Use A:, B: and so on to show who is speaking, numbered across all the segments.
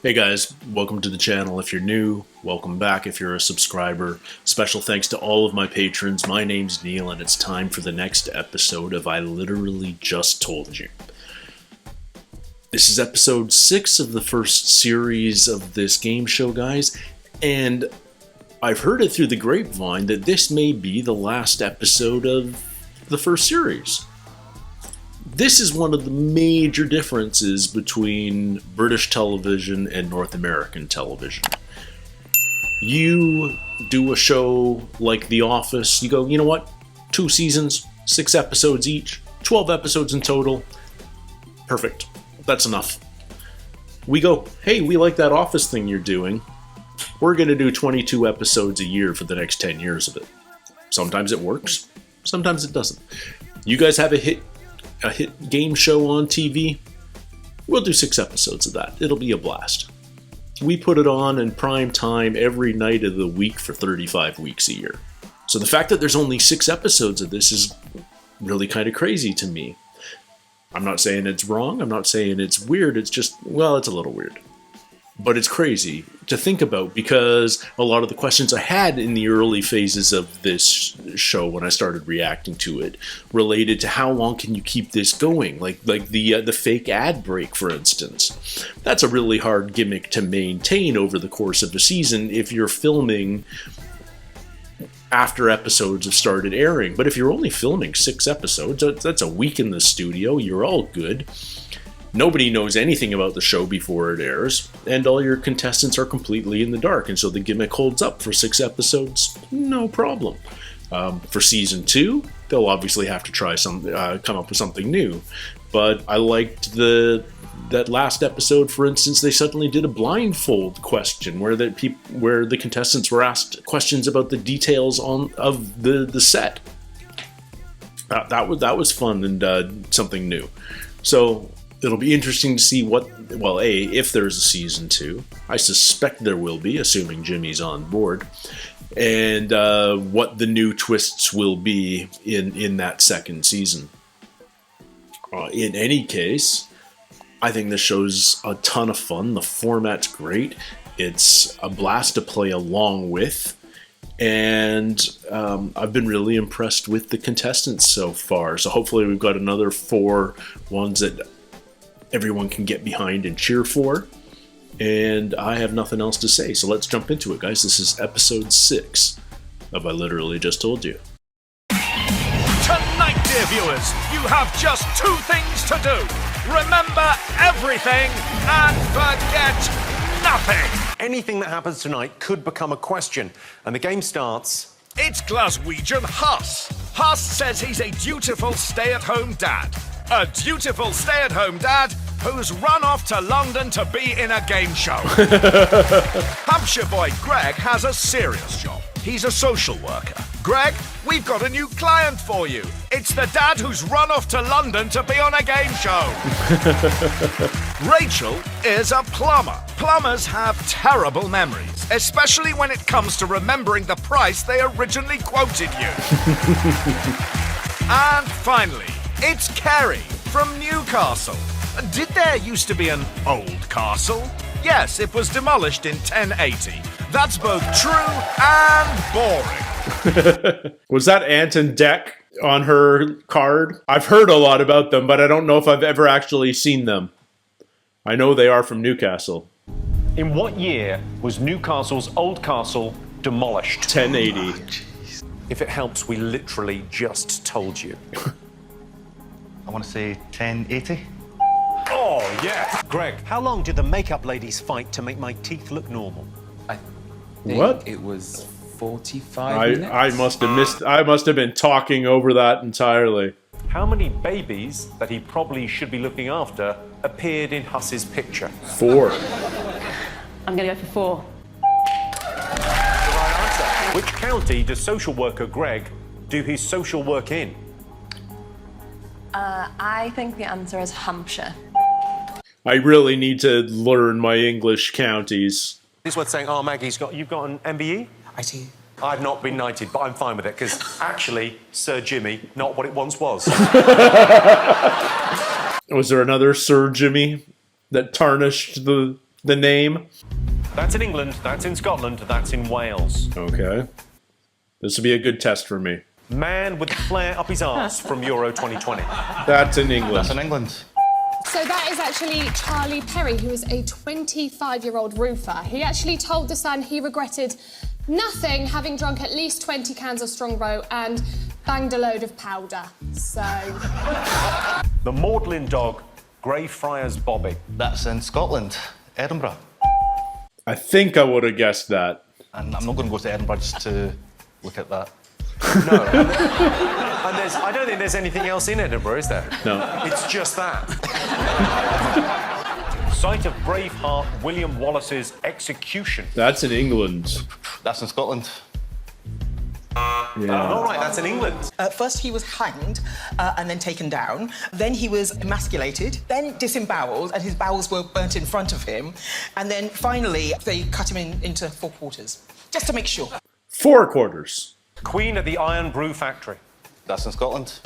A: Hey guys, welcome to the channel if you're new, welcome back if you're a subscriber. Special thanks to all of my patrons. My name's Neil and it's time for the next episode of I Literally Just Told You. This is episode 6 of the first series of this game show, guys, and I've heard it through the grapevine that this may be the last episode of the first series. This is one of the major differences between British television and North American television. You do a show like The Office, you go, you know what? 2 seasons, 6 episodes each, 12 episodes in total. Perfect. That's enough. We go, hey, we like that Office thing you're doing. We're going to do 22 episodes a year for the next 10 years of it. Sometimes it works, sometimes it doesn't. You guys have a hit game show on TV, we'll do 6 episodes of that. It'll be a blast. We put it on in prime time every night of the week for 35 weeks a year. So the fact that there's only 6 episodes of this is really kind of crazy to me. I'm not saying it's wrong, I'm not saying it's weird, it's just, well, it's a little weird. But it's crazy to think about because a lot of the questions I had in the early phases of this show when I started reacting to it related to how long can you keep this going? Like the fake ad break, for instance. That's a really hard gimmick to maintain over the course of a season if you're filming after episodes have started airing. But if you're only filming 6 episodes, that's a week in the studio, you're all good. Nobody knows anything about the show before it airs, and all your contestants are completely in the dark, and so the gimmick holds up for 6 episodes, no problem. For season 2, they'll obviously have to try come up with something new. But I liked that last episode, for instance, they suddenly did a blindfold question where the contestants were asked questions about the details of the set. That was fun and something new. So it'll be interesting to see if there's a season 2. I suspect there will be, assuming Jimmy's on board. And what the new twists will be in that second season. In any case, I think this show's a ton of fun. The format's great. It's a blast to play along with. And I've been really impressed with the contestants so far. So hopefully we've got another 4 ones that everyone can get behind and cheer for. And I have nothing else to say, so let's jump into it, guys. This is episode 6 of I Literally Just Told You.
B: Tonight, dear viewers, you have just 2 things to do. Remember everything and forget nothing.
C: Anything that happens tonight could become a question, and the game starts.
B: It's Glaswegian Huss. Huss says he's a dutiful stay-at-home dad. A dutiful stay-at-home dad who's run off to London to be in a game show. Hampshire boy Greg has a serious job. He's a social worker. Greg, we've got a new client for you. It's the dad who's run off to London to be on a game show. Rachel is a plumber. Plumbers have terrible memories, especially when it comes to remembering the price they originally quoted you. And finally, it's Kerry from Newcastle. Did there used to be an old castle? Yes, it was demolished in 1080. That's both true and boring.
A: Was that Ant and Dec on her card? I've heard a lot about them, but I don't know if I've ever actually seen them. I know they are from Newcastle.
C: In what year was Newcastle's old castle demolished?
A: 1080.
C: If it helps, we literally just told you.
D: I want to say 1080.
C: Oh, yeah. Greg, how long did the makeup ladies fight to make my teeth look normal?
E: I think
A: What?
E: It was 45 minutes.
A: I must have missed. I must have been talking over that entirely.
C: How many babies that he probably should be looking after appeared in Huss's picture?
A: 4.
F: I'm going to go for 4.
C: The right answer. Which county does social worker Greg do his social work in?
F: I think the answer is Hampshire.
A: I really need to learn my English counties.
C: This one's saying, oh, you've got an MBE?
E: I see.
C: I've not been knighted, but I'm fine with it, because actually, Sir Jimmy, not what it once was.
A: Was there another Sir Jimmy that tarnished the The name.
C: That's in England, that's in Scotland, that's in Wales.
A: Okay. This will be a good test for me.
C: Man with the flare up his arse from Euro 2020.
A: That's in England.
D: That's in England.
G: So that is actually Charlie Perry, who is a 25-year-old roofer. He actually told The Sun he regretted nothing, having drunk at least 20 cans of Strongbow and banged a load of powder. So...
C: The Magdalen dog, Greyfriars Bobby.
D: That's in Scotland, Edinburgh.
A: I think I would have guessed that.
D: And I'm not going to go to Edinburgh just to look at that.
C: No. And I don't think there's anything else in Edinburgh, is there?
A: No.
C: It's just that. Site of Braveheart William Wallace's execution.
A: That's in England.
D: That's in Scotland.
A: Yeah.
C: All right, that's in England.
H: First he was hanged and then taken down. Then he was emasculated, then disemboweled, and his bowels were burnt in front of him. And then finally they cut him into 4 quarters, just to make sure.
A: 4 quarters.
C: Queen at the Iron Brew Factory.
D: That's in Scotland.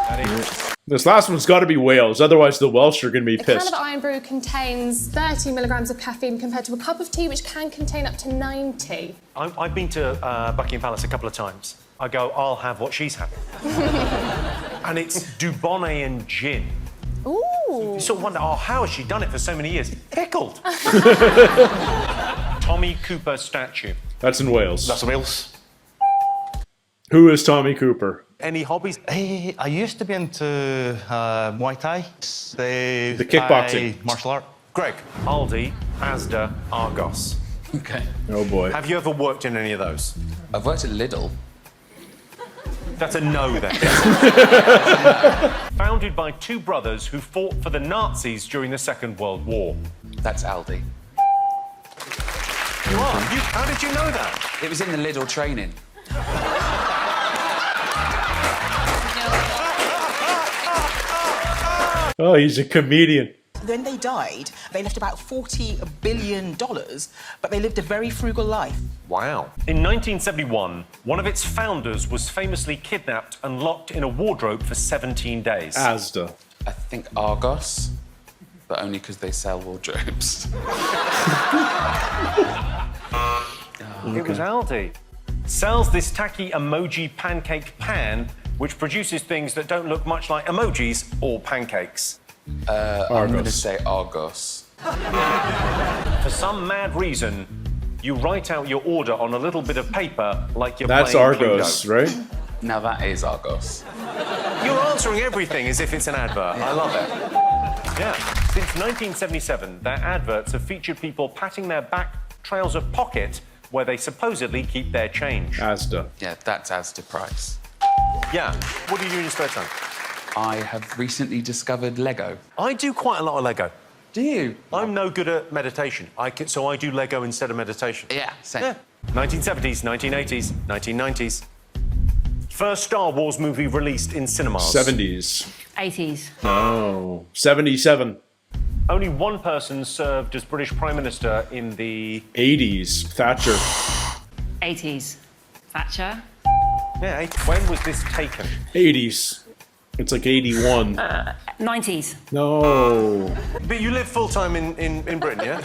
C: That is.
A: This last one's got to be Wales, otherwise the Welsh are going to be
G: A can
A: pissed.
G: of Iron Brew contains 30 milligrams of caffeine compared to a cup of tea, which can contain up to 90.
C: I've been to Buckingham Palace a couple of times. I go, I'll have what she's having. And it's Dubonnet and gin.
G: Ooh.
C: You sort of wonder, how has she done it for so many years? Pickled. Tommy Cooper statue.
A: That's in Wales.
D: That's in Wales.
A: Who is Tommy Cooper?
C: Any hobbies?
D: Hey, I used to be into Muay Thai.
A: The kickboxing.
D: Martial art.
C: Greg. Aldi, Asda, Argos.
E: Okay.
A: Oh boy.
C: Have you ever worked in any of those?
E: I've worked at Lidl.
C: That's a no, then. Founded by 2 brothers who fought for the Nazis during the Second World War.
E: That's Aldi.
C: You are? How did you know that?
E: It was in the Lidl training.
A: Oh, he's a comedian.
H: When they died, they left about $40 billion, but they lived a very frugal life.
C: Wow. In 1971, one of its founders was famously kidnapped and locked in a wardrobe for 17 days.
A: Asda.
E: I think Argos, but only because they sell wardrobes.
C: It was Aldi. Sells this tacky emoji pancake pan, which produces things that don't look much like emojis or pancakes.
E: I'm going to say Argos.
C: For some mad reason, you write out your order on a little bit of paper like you're
A: That's
C: playing
A: Argos,
C: Cluedo.
A: right?
E: Now that is Argos.
C: You're answering everything as if it's an advert. I love it. Yeah. Since 1977, their adverts have featured people patting their back trouser pocket where they supposedly keep their change.
A: Asda.
E: Yeah, that's Asda price.
C: Yeah. What do you do in your spare time?
E: I have recently discovered Lego.
C: I do quite a lot of Lego.
E: Do you?
C: I'm no good at meditation. So I do Lego instead of meditation.
E: Yeah, same.
C: Yeah. 1970s, 1980s, 1990s. First Star Wars movie released in cinemas.
A: 70s.
F: 80s.
A: Oh. 77.
C: Only one person served as British Prime Minister in the...
A: 80s. Thatcher.
F: 80s. Thatcher.
C: Yeah, when was this taken?
A: 80s. It's like 81.
F: 90s.
A: No.
C: But you live full-time in Britain, yeah?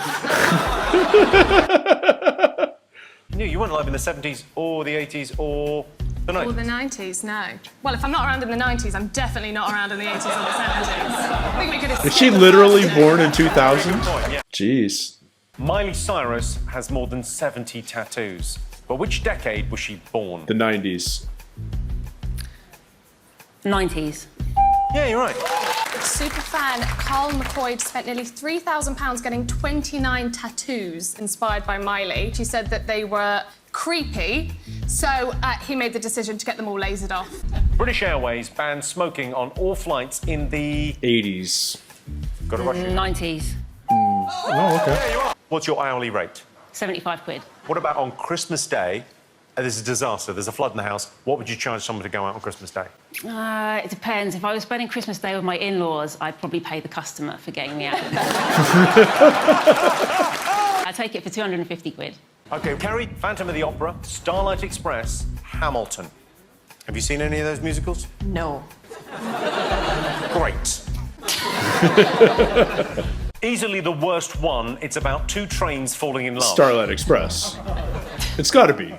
C: No, you weren't alive in the 70s or the 80s or the 90s?
G: Or the 90s, no. Well, if I'm not around in the 90s, I'm definitely not around in the 80s or the 70s. I think we could have...
A: Is she literally born in 2000?
C: Yeah.
A: Jeez.
C: Miley Cyrus has more than 70 tattoos. But which decade was she born?
A: The 90s.
F: 90s.
C: Yeah, you're right.
G: Superfan Carl McCoy spent nearly £3,000 getting 29 tattoos inspired by Miley. She said that they were creepy, so he made the decision to get them all lasered off.
C: British Airways banned smoking on all flights in the...
A: 80s.
C: Got to rush it.
F: 90s.
A: Oh, okay.
C: There you are. What's your hourly rate?
F: 75 quid.
C: What about on Christmas Day? There's a disaster, there's a flood in the house. What would you charge someone to go out on Christmas Day?
F: It depends. If I was spending Christmas Day with my in-laws, I'd probably pay the customer for getting me out. I'd take it for 250 quid.
C: OK, Kerry, Phantom of the Opera, Starlight Express, Hamilton. Have you seen any of those musicals?
F: No.
C: Great. Easily the worst one. It's about two trains falling in love.
A: Starlight Express. It's got to be.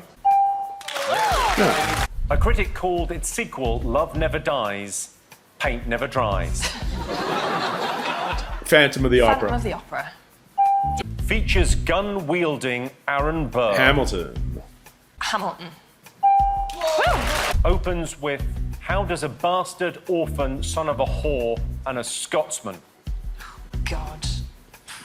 A: Yeah.
C: A critic called its sequel Love Never Dies, Paint Never Dries.
A: Phantom of the Opera.
I: Phantom of the Opera.
C: Features gun-wielding Aaron Burr.
A: Hamilton.
I: Hamilton.
C: Opens with, how does a bastard orphan, son of a whore, and a Scotsman?
I: God.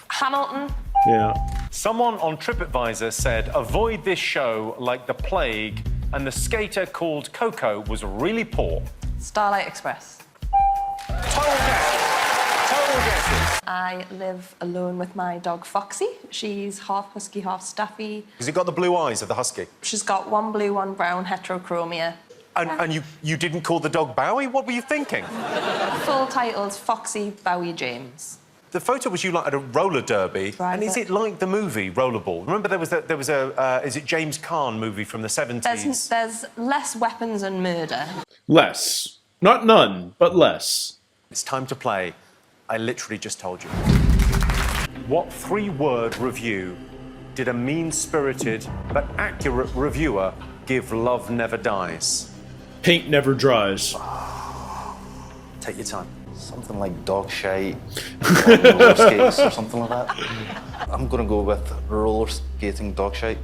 I: Hamilton.
A: Yeah.
C: Someone on TripAdvisor said, avoid this show like the plague, and the skater called Coco was really poor.
I: Starlight Express.
C: Total guesses.
I: I live alone with my dog Foxy. She's half husky, half staffy.
C: Has he got the blue eyes of the husky?
I: She's got one blue, one brown, heterochromia.
C: And you didn't call the dog Bowie? What were you thinking?
I: Full title's Foxy Bowie James.
C: The photo was you like at a roller derby, and is it like the movie Rollerball? Remember there was a is it James Carr movie from the 70s?
I: There's less weapons and murder.
A: Less. Not none, but less.
C: It's time to play. I literally just told you. What three-word review did a mean-spirited but accurate reviewer give Love Never Dies?
A: Paint never dries.
C: Take your time.
D: Something like dog shite, roller skates or something like that. I'm gonna go with roller skating dog shite.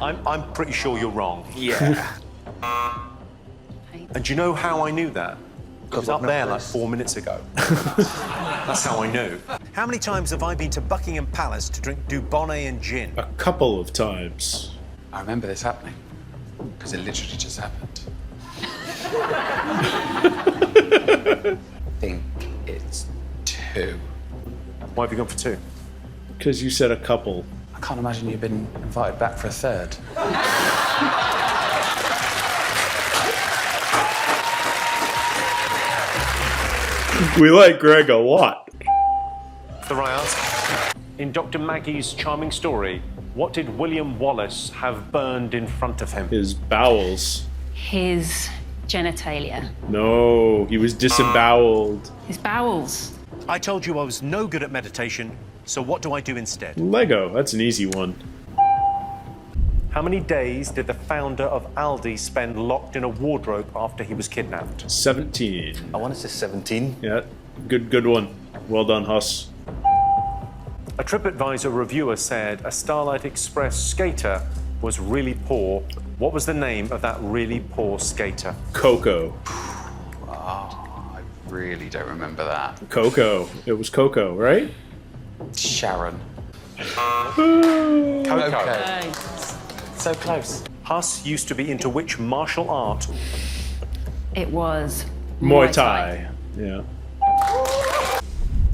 C: I'm pretty sure you're wrong.
D: Yeah.
C: And do you know how I knew that? It was up there like 4 minutes ago. That's how I knew. How many times have I been to Buckingham Palace to drink Dubonnet and gin?
A: A couple of times.
E: I remember this happening, because it literally just happened. I think it's 2.
C: Why have you gone for 2?
A: Because you said a couple.
E: I can't imagine you've been invited back for a 3rd.
A: We like Greg a lot.
C: The right answer. In Dr. Maggie's charming story, what did William Wallace have burned in front of him?
A: His bowels.
F: His genitalia.
A: No, he was disemboweled.
F: His bowels.
C: I told you I was no good at meditation, so what do I do instead?
A: Lego, that's an easy one.
C: How many days did the founder of Aldi spend locked in a wardrobe after he was kidnapped?
A: 17.
D: I want to say 17.
A: Yeah, good one. Well done, Huss.
C: A TripAdvisor reviewer said a Starlight Express skater was really poor. What was the name of that really poor skater?
A: Coco.
E: Oh, I really don't remember that.
A: Coco. It was Coco, right?
E: Sharon.
C: Coco.
E: Okay. So close.
C: Huss used to be into which martial art?
F: It was
A: Muay Thai. Yeah.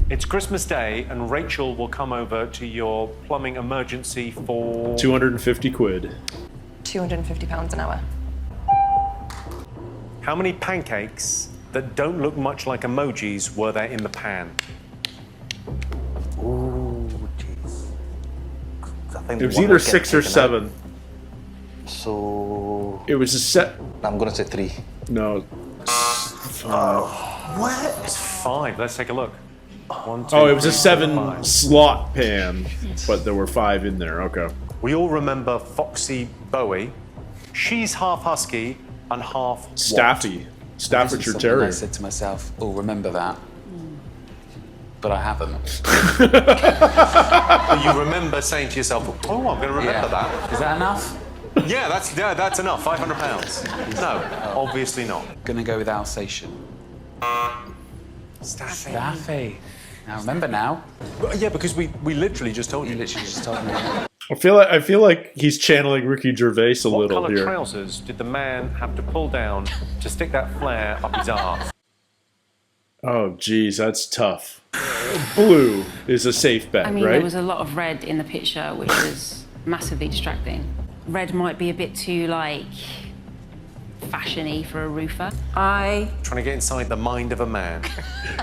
C: It's Christmas Day and Rachel will come over to your plumbing emergency for...
A: 250 quid.
I: £250 an hour.
C: How many pancakes that don't look much like emojis were there in the pan?
D: Ooh, jeez. I think
A: It was
D: one
A: either
D: was getting
A: 6 or
D: taken
A: 7.
D: out. So
A: It was a set.
D: I'm gonna say 3.
A: No.
C: What? It's 5. Let's take a look. 1, 2,
A: Oh, it was a
C: 3,
A: 7
C: 4, 5.
A: slot pan, but there were 5 in there. Okay.
C: We all remember Foxy Bowie. She's half husky and half what?
A: Staffy.
E: This
A: Staffordshire
E: is something
A: Terrier.
E: I said to myself, oh, remember that. But I haven't.
C: But you remember saying to yourself, oh, I'm going to remember that.
E: Is that enough?
C: Yeah, that's enough. £500. No, obviously not.
E: Gonna go with Alsatian.
C: Staffy.
E: Daffy. Now remember now.
C: Yeah, because we literally just told
E: You
C: you.
E: literally just told me.
A: I feel like he's channeling Ricky Gervais a
C: What
A: little
C: colour
A: here.
C: trousers did the man have to pull down to stick that flare up his arse?
A: Oh, geez, that's tough. Blue is a safe bet,
F: I mean,
A: right?
F: there was a lot of red in the picture, which was massively distracting. Red might be a bit too, like, fashion-y for a roofer.
I: I
C: Trying to get inside the mind of a man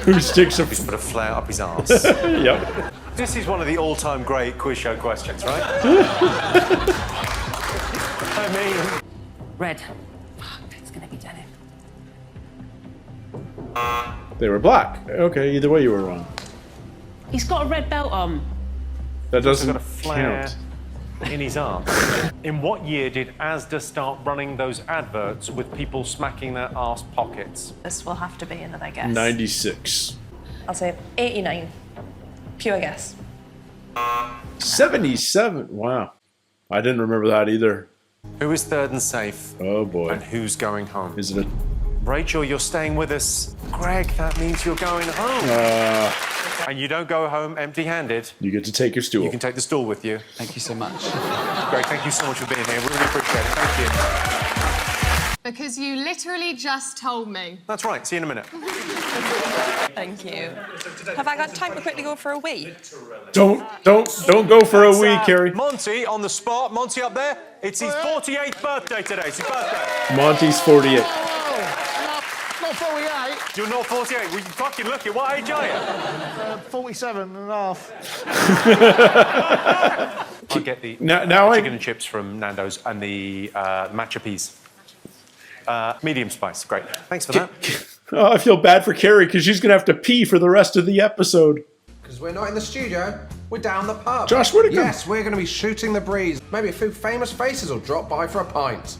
A: Who sticks a...
C: who's put a flare up his arse.
A: Yep.
C: This is one of the all-time great quiz show questions, right? I mean...
F: Red. Fuck, it's gonna be denim.
A: They were black. Okay, either way you were wrong.
F: He's got a red belt on.
A: That doesn't
C: got a flare
A: count.
C: in his arm. In what year did Asda start running those adverts with people smacking their arse pockets?
I: This will have to be another guess.
A: 96.
I: I'll say 89. Pure guess.
A: 77. Wow. I didn't remember that either.
C: Who is third and safe?
A: Oh boy.
C: And who's going home?
A: Is it a...
C: Rachel, you're staying with us. Greg, that means you're going home. And you don't go home empty-handed.
A: You get to take your stool.
C: You can take the stool with you.
E: Thank you so much.
C: Greg, thank you so much for being here. We really appreciate it. Thank you.
G: Because you literally just told me.
C: That's right. See you in a minute.
I: Thank you. Have I got time to quickly go for a wee?
A: Don't go for a wee, Carrie.
C: Monty on the spot. Monty up there. It's his 48th birthday today. It's his birthday.
A: Monty's 48.
J: Not 48.
C: You're not 48. Well, you fucking look it. What age are you?
J: 47 and a half.
C: I'll get the
A: Now
C: chicken and chips from Nando's and the matcha peas. Medium spice. Great. Thanks for that.
A: Oh, I feel bad for Carrie because she's going to have to pee for the rest of the episode.
K: Because we're not in the studio, we're down the pub.
A: Josh Whittaker.
K: Yes, we're going to be shooting the breeze. Maybe a few famous faces will drop by for a pint.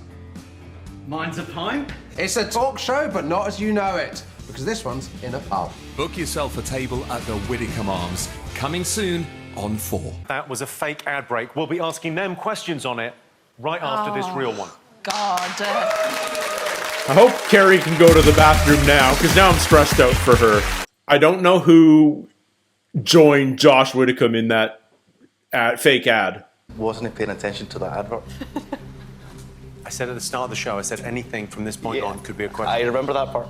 L: Mine's a pint?
K: It's a talk show, but not as you know it. Because this one's in a pub.
B: Book yourself a table at the Whittaker Arms. Coming soon on 4.
C: That was a fake ad break. We'll be asking them questions on it right after this real one.
I: God.
A: I hope Carrie can go to the bathroom now because now I'm stressed out for her. I don't know who joined Josh Whittaker in that fake ad.
D: Wasn't he paying attention to that advert?
C: I said at the start of the show, I said anything from this point on could be a question.
D: I remember that part.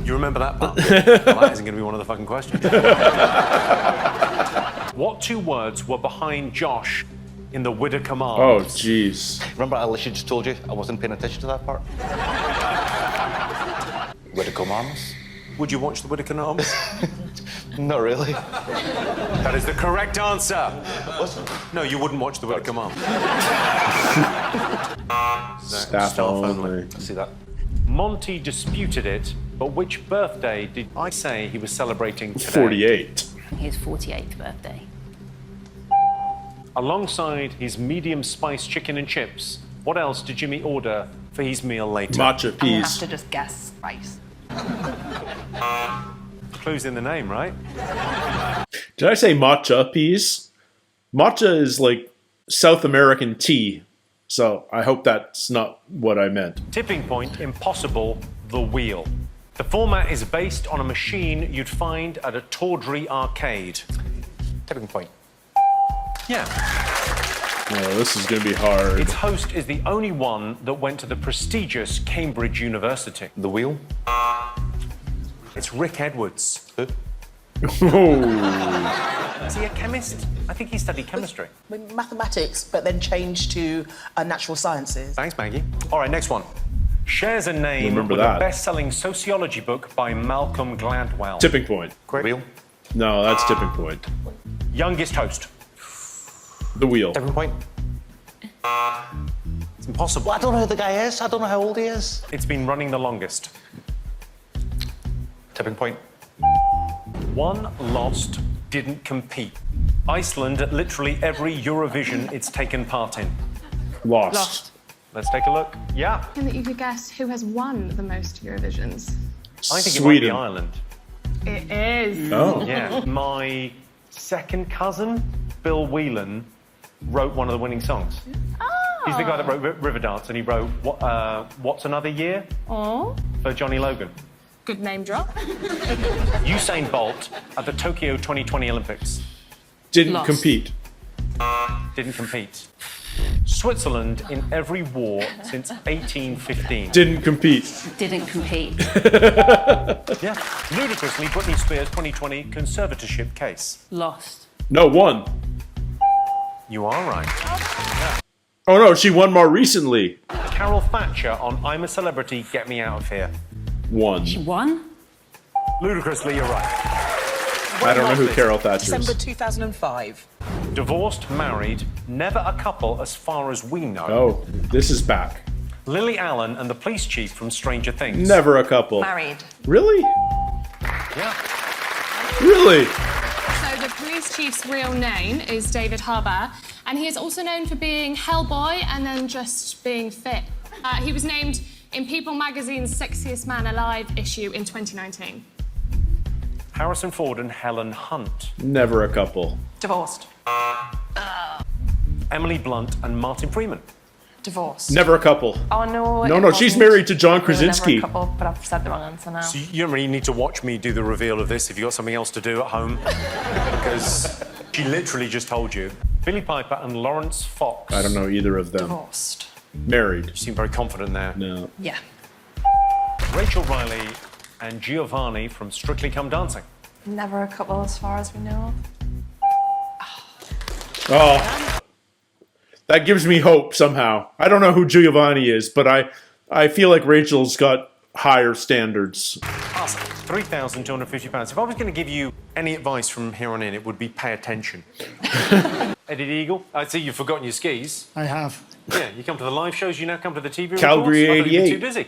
C: You remember that part? Well, that isn't going to be one of the fucking questions. What 2 words were behind Josh in the Whittaker Arms?
A: Oh, jeez.
D: Remember, I literally just told you I wasn't paying attention to that part. Whittaker Arms?
C: Would you watch the Whittaker Arms?
D: Not really.
C: That is the correct answer. No, you wouldn't watch the Whittaker Arms.
A: Staff only.
D: See that?
C: Monty disputed it, but which birthday did I say he was celebrating today?
A: 48.
F: His 48th birthday.
C: Alongside his medium spice chicken and chips, what else did Jimmy order for his meal later?
A: Matcha
I: I'm gonna have
A: peas.
I: to just guess rice.
C: Clues in the name, right?
A: Did I say matcha peas? Matcha is like South American tea. So I hope that's not what I meant.
C: Tipping point, impossible, the wheel. The format is based on a machine you'd find at a tawdry arcade.
D: Tipping point.
C: Yeah.
A: Oh, this is going to be hard.
C: Its host is the only one that went to the prestigious Cambridge University.
D: The wheel?
C: It's Rick Edwards.
A: Oh.
C: Is he a chemist? I think he studied chemistry.
H: Mathematics, but then changed to natural sciences.
C: Thanks, Maggie. All right, next one. Shares a name
A: Remember
C: with
A: that.
C: a best-selling sociology book by Malcolm Gladwell.
A: Tipping point.
C: Quick.
D: Wheel?
A: No, that's tipping point.
C: Youngest host.
A: The wheel.
D: Tipping point?
C: It's impossible.
D: Well, I don't know who the guy is. I don't know how old he is.
C: It's been running the longest.
D: Tipping point.
C: One lost, didn't compete. Iceland at literally every Eurovision it's taken part in.
A: Lost.
C: Let's take a look. Yeah.
G: And that you could guess who has won the most Eurovisions.
C: I think
A: Sweden.
C: it might be Ireland.
G: It is.
A: Oh.
C: Yeah. My second cousin, Bill Whelan, wrote one of the winning songs. He's the guy that wrote Riverdance, and he wrote What's Another Year
G: Oh,
C: for Johnny Logan.
G: good name drop.
C: Usain Bolt at the Tokyo 2020 Olympics.
A: Didn't
F: Lost.
A: compete.
C: Didn't compete. Switzerland in every war since 1815.
A: Didn't compete.
F: Didn't compete.
C: Yeah. Ludicrously, Britney Spears 2020 conservatorship case.
F: Lost.
A: No, won.
C: You are right.
A: Oh no, she won more recently.
C: Carol Thatcher on I'm a Celebrity, Get Me Out of Here.
A: Won.
F: One?
C: Ludicrously, you're right.
A: I don't know who Carol Thatcher
H: December
A: is.
H: 2005.
C: Divorced, married, never a couple as far as we know.
A: Oh, this is back.
C: Lily Allen and the police chief from Stranger Things.
A: Never a couple.
I: Married.
A: Really?
C: Yeah.
A: Really?
G: So the police chief's real name is David Harbour, and he is also known for being Hellboy and then just being fit. He was named in People magazine's Sexiest Man Alive issue in 2019.
C: Harrison Ford and Helen Hunt.
A: Never a couple.
I: Divorced.
C: Emily Blunt and Martin Freeman.
I: Divorced.
A: Never a couple.
I: Oh no.
A: No,
I: it
A: no, she's
I: wasn't.
A: married to John
I: We were
A: Krasinski.
I: Never a couple, but I've said the wrong answer now.
C: So you don't really need to watch me do the reveal of this if you've got something else to do at home. Because she literally just told you. Billy Piper and Lawrence Fox.
A: I don't know either of them.
I: Divorced.
A: Married.
C: You seem very confident there.
A: No.
I: Yeah.
C: Rachel Riley and Giovanni from Strictly Come Dancing.
I: Never a couple as far as we know.
A: Oh. That gives me hope somehow. I don't know who Giovanni is, but I feel like Rachel's got higher standards.
C: Awesome. £3,250. If I was going to give you any advice from here on in, it would be pay attention. Eddie the Eagle, I see you've forgotten your skis.
J: I have.
C: Yeah, you come to the live shows, you now come to the TV
A: Calgary
C: reports. I thought you were
A: 88.
C: too busy.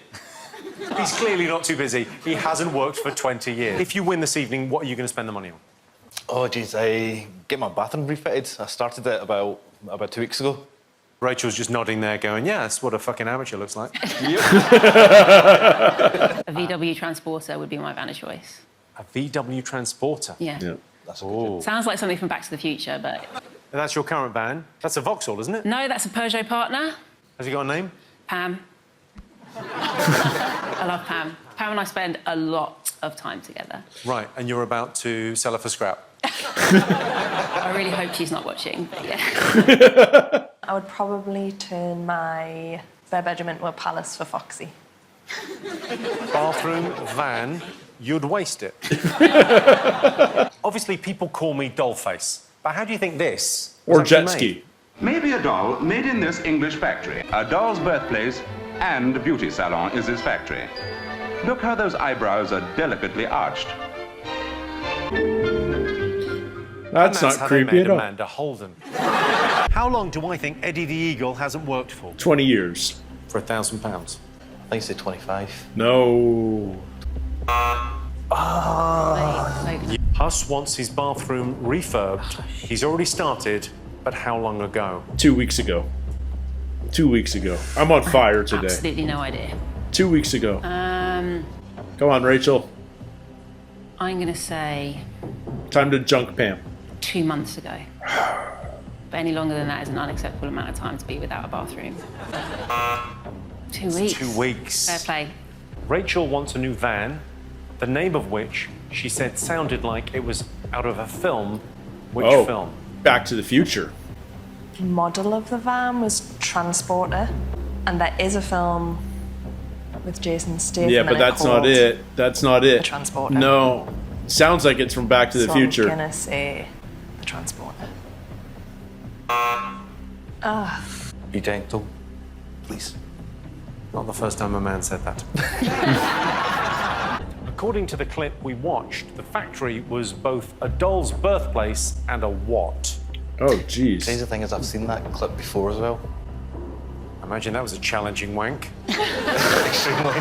C: He's clearly not too busy. He hasn't worked for 20 years. If you win this evening, what are you going to spend the money on?
D: Oh, geez, I get my bathroom refitted. I started it about 2 weeks ago.
C: Rachel's just nodding there going, yeah, that's what a fucking amateur looks like.
F: A VW Transporter would be my van of choice.
C: A VW Transporter?
F: Yeah.
D: That's
F: Sounds like something from Back to the Future, but...
C: And that's your current van? That's a Vauxhall, isn't it?
F: No, that's a Peugeot partner.
C: Has he got a name?
F: Pam. I love Pam. Pam and I spend a lot of time together.
C: Right, and you're about to sell her for scrap.
F: I really hope she's not watching, but yeah.
I: I would probably turn my spare bedroom into a palace for Foxy.
C: Bathroom, van, you'd waste it. Obviously, people call me Dollface. But how do you think this was
A: Or
C: actually
A: jet
C: made?
A: ski.
M: Maybe a doll made in this English factory. A doll's birthplace and beauty salon is this factory. Look how those eyebrows are delicately arched.
A: That's
C: And
A: not
C: how
A: creepy
C: they made
A: at all.
C: Amanda Holden. How long do I think Eddie the Eagle hasn't worked for?
A: 20 years.
C: For £1,000.
D: I think you say 25.
A: No.
C: Huss wants his bathroom refurbed. He's already started, but how long ago?
A: 2 weeks ago. 2 weeks ago. I'm on fire today.
F: Absolutely no idea.
A: 2 weeks ago. Come on, Rachel.
F: I'm going to say
A: Time to junk Pam.
F: 2 months ago. But any longer than that is an unacceptable amount of time to be without a bathroom. 2 weeks.
C: 2 weeks.
F: Fair play.
C: Rachel wants a new van, the name of which she said sounded like it was out of a film. Which film?
A: Back to the Future.
I: Model of the van was Transporter, and there is a film with Jason Statham.
A: Yeah, but
I: in it
A: that's not
I: called
A: it. That's not it.
I: The Transporter.
A: No. Sounds like it's from Back to the
I: So
A: Future.
I: I'm gonna say The Transporter.
D: Be gentle, please.
C: Not the first time a man said that. According to the clip we watched, the factory was both a doll's birthplace and a what?
A: Oh, jeez.
D: Crazy thing is, I've seen that clip before as well.
C: Imagine that was a challenging wank.
D: Extremely.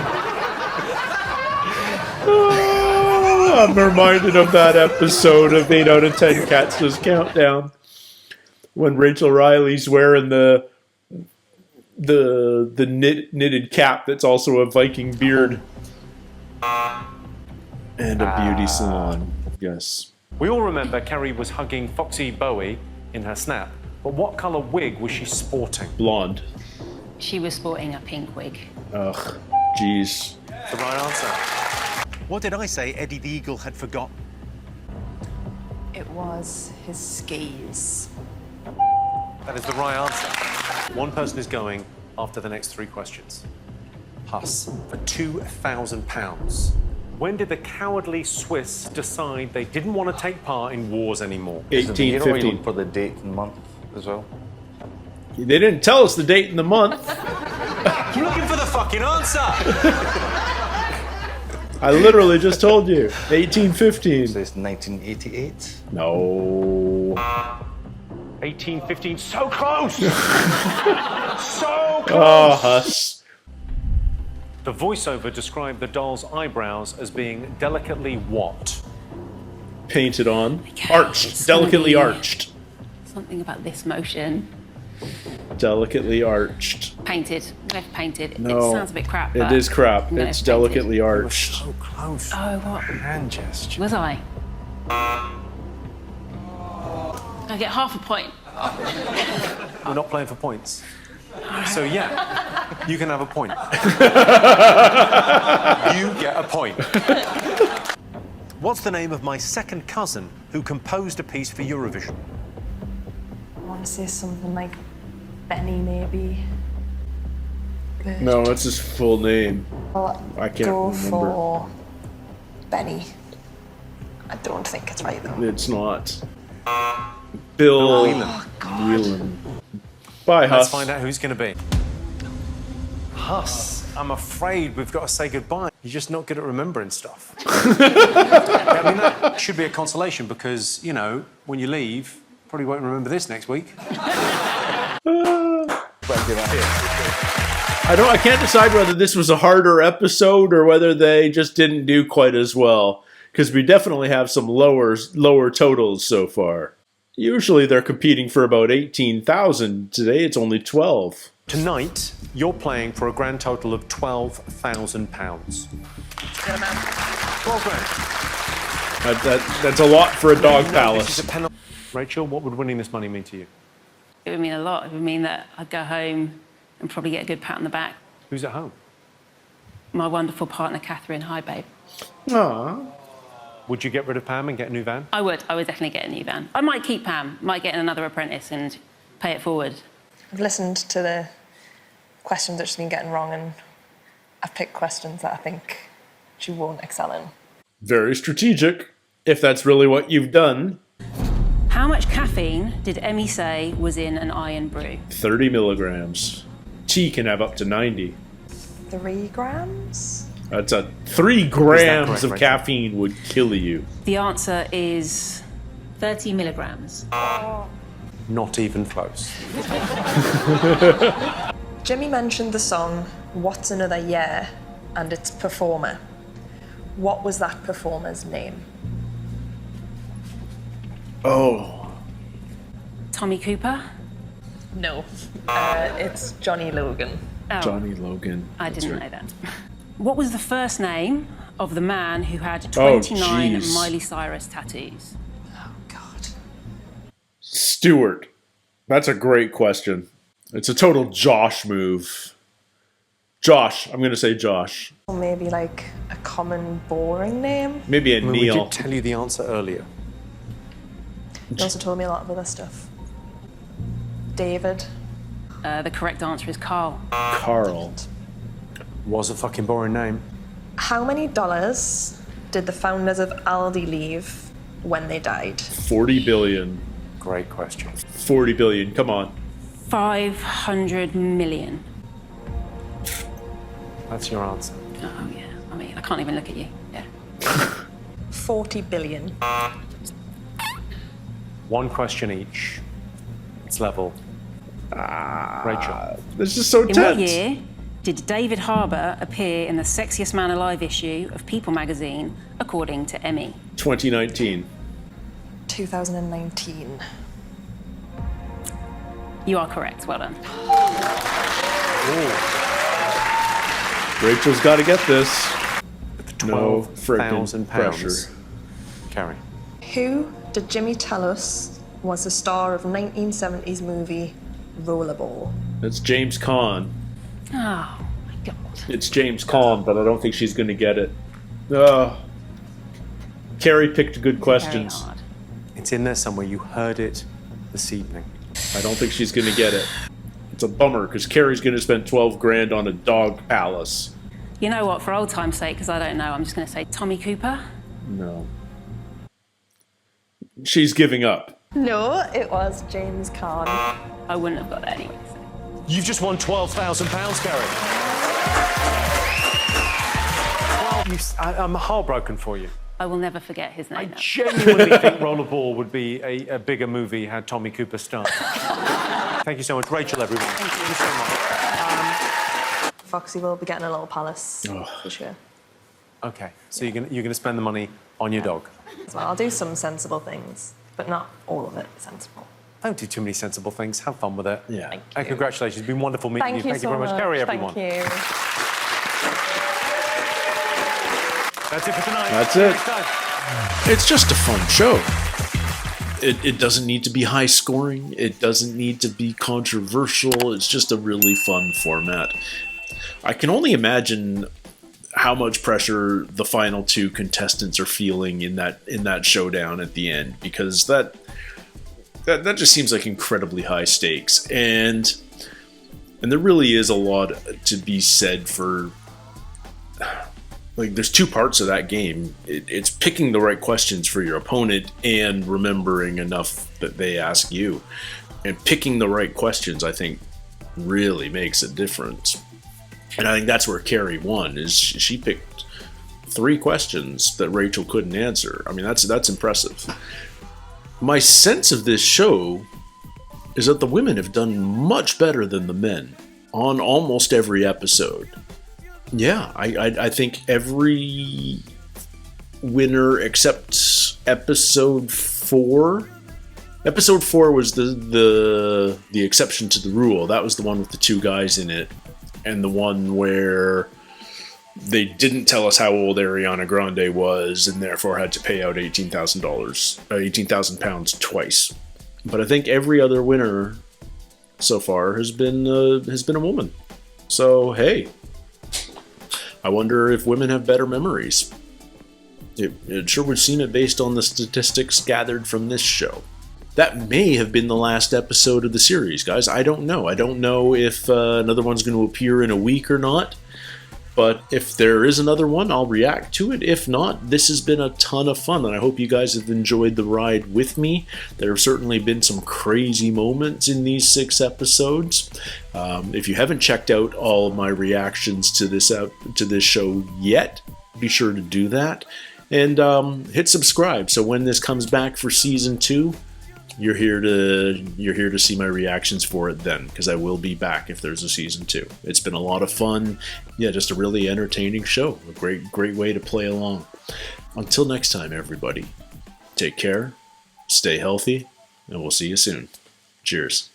A: I'm reminded of that episode of 8 out of 10 Cats' Countdown when Rachel Riley's wearing the knitted cap that's also a Viking beard and a beauty salon. Yes.
C: We all remember Kerry was hugging Foxy Bowie in her snap, but what colour wig was she sporting?
A: Blonde.
F: She was sporting a pink wig.
A: Ugh. Jeez.
C: The right answer. What did I say Eddie the Eagle had forgotten?
I: It was his skis.
C: That is the right answer. One person is going after the next 3 questions. Huss, for £2,000. When did the cowardly Swiss decide they didn't want to take part in wars anymore?
A: 1815.
D: For the date and month as well.
A: They didn't tell us the date and the month.
C: I'm looking for the fucking answer!
A: I literally just told you. 1815.
D: So it's 1988.
A: No.
C: 1815, so close! So close!
A: Oh, Huss.
C: The voiceover described the doll's eyebrows as being delicately what?
A: Painted on.
F: Okay,
A: Arched.
F: it's
A: Delicately
F: gonna be
A: arched.
F: Something about this motion.
A: Delicately arched.
F: Painted. Left painted.
A: No.
F: It sounds a bit crap.
A: It
F: but
A: is crap.
F: I'm gonna
A: It's
F: have
A: delicately
C: You were
A: arched.
C: so close.
F: Oh, what?
C: Hand gesture.
F: Was I? I get half a point.
C: We're not playing for points. So yeah, you can have a point. You get a point. What's the name of my second cousin who composed a piece for Eurovision?
I: I want to say something like Benny, maybe.
A: No, that's his full name.
I: I'll
A: I can't
I: go
A: remember.
I: for Benny. I don't think it's right though.
A: It's not. Bill Whelan. Bye, Huss.
C: Let's find out who it's going to be. Huss, I'm afraid we've got to say goodbye. You're just not good at remembering stuff. I mean, that should be a consolation because, you know, when you leave, probably won't remember this next week.
A: I can't decide whether this was a harder episode or whether they just didn't do quite as well. Because we definitely have some lower totals so far. Usually they're competing for about 18,000. Today it's only 12.
C: Tonight, you're playing for a grand total of £12,000. 12 grand.
A: That's a lot for a dog
C: This
A: palace.
C: is a penalty. Rachel, what would winning this money mean to you?
F: It would mean a lot. It would mean that I'd go home and probably get a good pat on the back.
C: Who's at home?
F: My wonderful partner, Catherine. Hi, babe.
A: Aww.
C: Would you get rid of Pam and get a new van?
F: I would definitely get a new van. I might keep Pam, might get another apprentice and pay it forward.
I: I've listened to the questions that she's been getting wrong and I've picked questions that I think she won't excel in.
A: Very strategic, if that's really what you've done.
F: How much caffeine did Emmy say was in an iron brew?
A: 30 milligrams. Tea can have up to 90.
I: 3 grams?
A: That's 3 grams
C: correct,
A: of
C: Rachel?
A: caffeine would kill you.
F: The answer is 30 milligrams.
C: Not even close.
I: Jimmy mentioned the song What's Another Year and its performer. What was that performer's name?
A: Oh.
F: Tommy Cooper?
I: No. It's Johnny Logan.
F: Oh,
A: Johnny Logan.
F: I
A: That's
F: didn't
A: right.
F: know that. What was the first name of the man who had
A: Oh,
F: 29
A: jeez.
F: Miley Cyrus tattoos?
I: Oh, God.
A: Stewart. That's a great question. It's a total Josh move. Josh. I'm going to say Josh.
I: Or maybe like a common boring name.
A: Maybe a
C: I mean, we
A: Neil.
C: did tell you the answer earlier.
I: He also told me a lot of other stuff. David.
F: The correct answer is Carl.
A: Carl.
C: Was a fucking boring name.
I: How many dollars did the founders of Aldi leave when they died?
A: 40 billion.
C: Great question.
A: 40 billion. Come on.
F: 500 million.
C: That's your answer.
F: Oh, yeah. I mean, I can't even look at you. Yeah.
I: 40 billion.
C: One question each. It's level. Rachel.
A: This is so
F: In
A: tense.
F: what year did David Harbour appear in the Sexiest Man Alive issue of People magazine, according to Emmy?
A: 2019.
I: 2019.
F: You are correct. Well done.
A: Rachel's got to get this. No
C: £12,000.
A: frickin' pressure.
C: Carrie.
I: Who did Jimmy tell us was the star of 1970s movie Rollerball?
A: It's James Caan.
F: Oh, my God.
A: It's James Caan, but I don't think she's going to get it. Carrie picked good questions.
F: Very hard.
C: It's in there somewhere. You heard it this evening.
A: I don't think she's going to get it. It's a bummer because Carrie's going to spend 12 grand on a dog palace.
F: You know what? For old time's sake, because I don't know, I'm just going to say Tommy Cooper.
A: No. She's giving up.
I: No, it was James Carr.
F: I wouldn't have got that anyway.
C: You've just won £12,000, Carrie. Well, I'm heartbroken for you.
F: I will never forget his name.
C: I
F: now.
C: genuinely think Rollerball would be a bigger movie had Tommy Cooper starred. Thank you so much. Rachel, everyone. Thank you so much.
I: Foxy will be getting a little palace for sure.
C: Okay, so you're gonna spend the money on your dog.
I: Well, I'll do some sensible things, but not all of it sensible.
C: Don't do too many sensible things. Have fun with it.
A: Yeah.
I: Thank
C: And
I: you.
C: congratulations. It's been wonderful meeting you.
I: Thank you
C: very much. Carrie, everyone.
I: Thank you.
C: That's it for tonight.
A: That's
C: See you
A: it.
C: next time.
A: It's just a fun show. It doesn't need to be high scoring. It doesn't need to be controversial. It's just a really fun format. I can only imagine how much pressure the final two contestants are feeling in that showdown at the end, because that just seems like incredibly high stakes, and there really is a lot to be said for, like, there's two parts of that game. It's picking the right questions for your opponent and remembering enough that they ask you, and picking the right questions, I think, really makes a difference. And I think that's where Carrie won, is she picked 3 questions that Rachel couldn't answer. I mean, that's impressive. My sense of this show is that the women have done much better than the men on almost every episode. Yeah, I think every winner except episode 4. Episode 4 was the exception to the rule. That was the one with the 2 guys in it, and the one where they didn't tell us how old Ariana Grande was, and therefore had to pay out £18,000 twice. But I think every other winner so far has been a woman. So hey, I wonder if women have better memories. It sure would seem it based on the statistics gathered from this show. That may have been the last episode of the series, guys. I don't know. I don't know if another one's going to appear in a week or not. But if there is another one, I'll react to it. If not, this has been a ton of fun, and I hope you guys have enjoyed the ride with me. There have certainly been some crazy moments in these 6 episodes. If you haven't checked out all of my reactions to this show yet, be sure to do that. And hit subscribe, so when this comes back for season 2, you're here to see my reactions for it then, because I will be back if there's a season 2. It's been a lot of fun. Yeah, just a really entertaining show. A great way to play along. Until next time, everybody, take care, stay healthy, and we'll see you soon. Cheers.